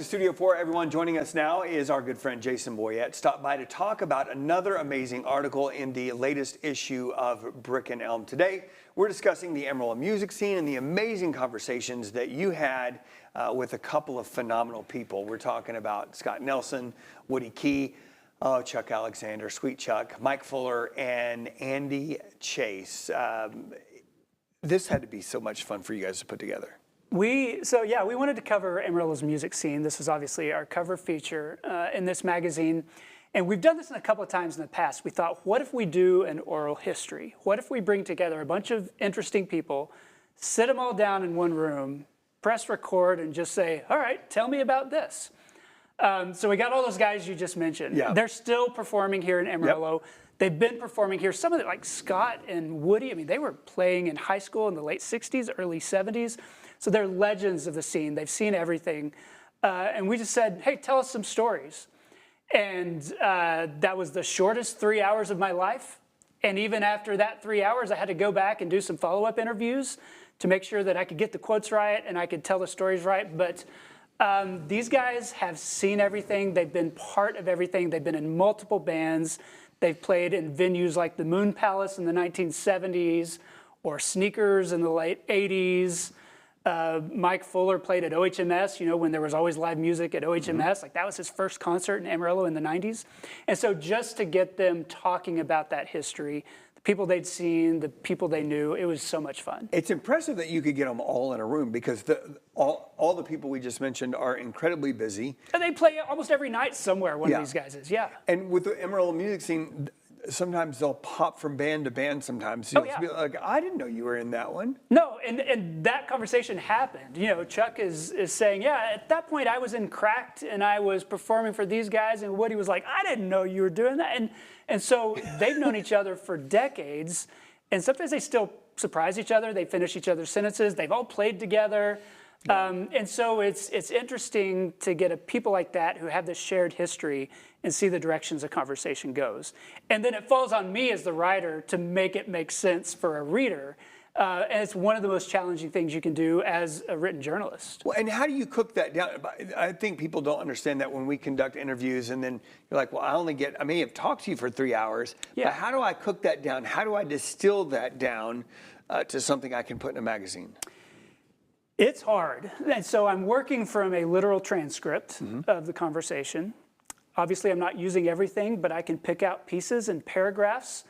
Studio 4, everyone. Joining us now is our good friend Jason Boyette. Stopped by to talk about another amazing article in the latest issue of Brick and Elm. Today, we're discussing the Amarillo music scene and the amazing conversations that you had with a couple of phenomenal people. We're talking about Scott Nelson, Woody Key, Chuck Alexander, Sweet Chuck, Mike Fuller, and Andy Chase. This had to be so much fun for you guys to put together. We wanted to cover Amarillo's music scene. This was obviously our cover feature in this magazine. And we've done this a couple of times in the past. We thought, what if we do an oral history? What if we bring together a bunch of interesting people, sit them all down in one room, press record, and just say, all right, tell me about this. So we got all those guys you just mentioned. Yeah. They're still performing here in Amarillo. Yep. They've been performing here. Some of them, like Scott and Woody, I mean, they were playing in high school in the late 60s, early 70s. So they're legends of the scene. They've seen everything. And we just said, hey, tell us some stories. And that was the shortest 3 hours of my life. And even after that 3 hours, I had to go back and do some follow-up interviews to make sure that I could get the quotes right and I could tell the stories right. But these guys have seen everything. They've been part of everything. They've been in multiple bands. They've played in venues like the Moon Palace in the 1970s or Sneakers in the late 80s. Mike Fuller played at OHMS, you know, when there was always live music at OHMS. Mm-hmm. Like that was his first concert in Amarillo in the 90s. And so just to get them talking about that history, the people they'd seen, the people they knew, it was so much fun. It's impressive that you could get them all in a room because all the people we just mentioned are incredibly busy. And they play almost every night somewhere, one of these guys is, And with the Amarillo music scene, sometimes they'll pop from band to band sometimes. Be like, I didn't know you were in that one. No, and that conversation happened. You know, Chuck is saying, yeah, at that point I was in Cracked and I was performing for these guys, and Woody was like, I didn't know you were doing that. And so they've known each other for decades, and sometimes they still surprise each other. They finish each other's sentences. They've all played together. And so it's interesting to get people like that who have this shared history and see the directions a conversation goes. And then it falls on me as the writer to make it make sense for a reader. And it's one of the most challenging things you can do as a written journalist. Well, and how do you cook that down? I think people don't understand that when we conduct interviews and then you're like, well, I may have talked to you for 3 hours, but how do I cook that down? How do I distill that down to something I can put in a magazine? It's hard. And so I'm working from a literal transcript of the conversation. Obviously, I'm not using everything, but I can pick out pieces and paragraphs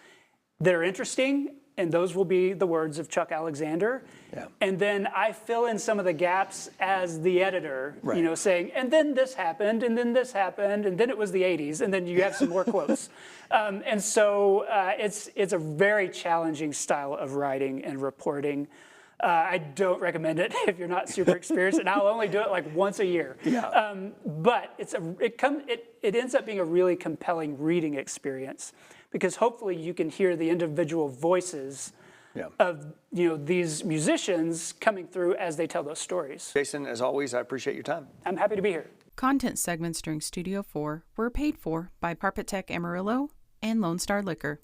that are interesting, and those will be the words of Chuck Alexander. Yeah. And then I fill in some of the gaps as the editor, you know, saying, and then this happened, and then this happened, and then it was the 80s, and then you have some more quotes. And so it's a very challenging style of writing and reporting. I don't recommend it if you're not super experienced, and I'll only do it like once a year. Yeah. But it ends up being a really compelling reading experience because hopefully you can hear the individual voices of these musicians coming through as they tell those stories. Jason, as always, I appreciate your time. I'm happy to be here. Content segments during Studio 4 were paid for by Carpet Tech Amarillo and Lone Star Liquor.